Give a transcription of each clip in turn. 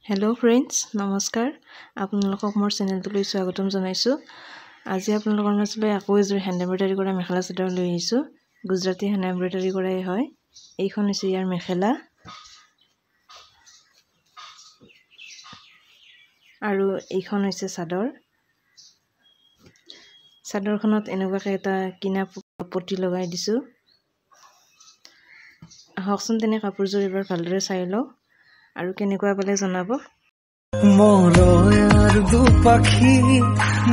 Hello friends नमस्कार আপোনালোকক মোৰ চেনেলটোলৈ স্বাগতম জনাইছো। আজি আপোনালোকৰ মাজলৈ আকৌ এযোৰ হেণ্ড এমব্ৰইডাৰী কৰা মেখেলা চাদৰ লৈ আহিছো। গুজৰাটী হেণ্ড এমব্ৰইডাৰী কৰাই হয়। এইখন হৈছে ইয়াৰ মেখেলা আৰু এইখন হৈছে চাদৰ। চাদৰখনত এনেকুৱাকৈ এটা কিনা পটি লগাই দিছো। আহকচোন তেনে কাপোৰযোৰ এবাৰ ভালদৰে চাই লওঁ আৰু কেনেকুৱা পালে জনাব। মৰয়াৰ দুপাখি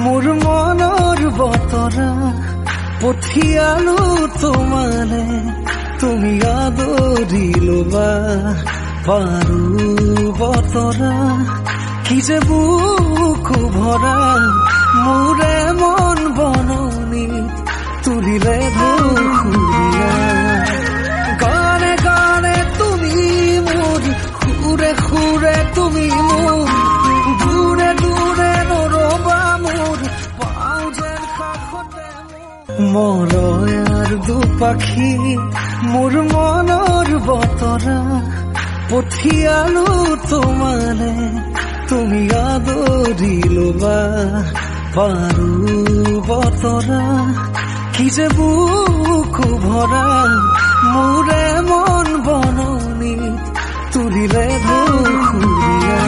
মোৰ মনৰ বতৰা পঠিয়ালো তোমালে তুমি আদৰি লবা পাৰো বতৰা কি যে বুকু ভৰা মোৰে মন বননি তুলিলে ধুখুৰীয়া গানে গানে তুমি মোৰ সুৰে সুৰে তুমি মোৰ দূৰে দূৰে নৰবা মোৰ পাওঁ যেন কাষতে মৰয়াৰ দুপাখি মোৰ মনৰ বতৰা পঠিয়ালো তোমালে তুমি আদৰি লবা পাৰো বতৰা কি যে বুকু ভৰা মোৰে মন বননি তুলিলে ধুখুৰীয়া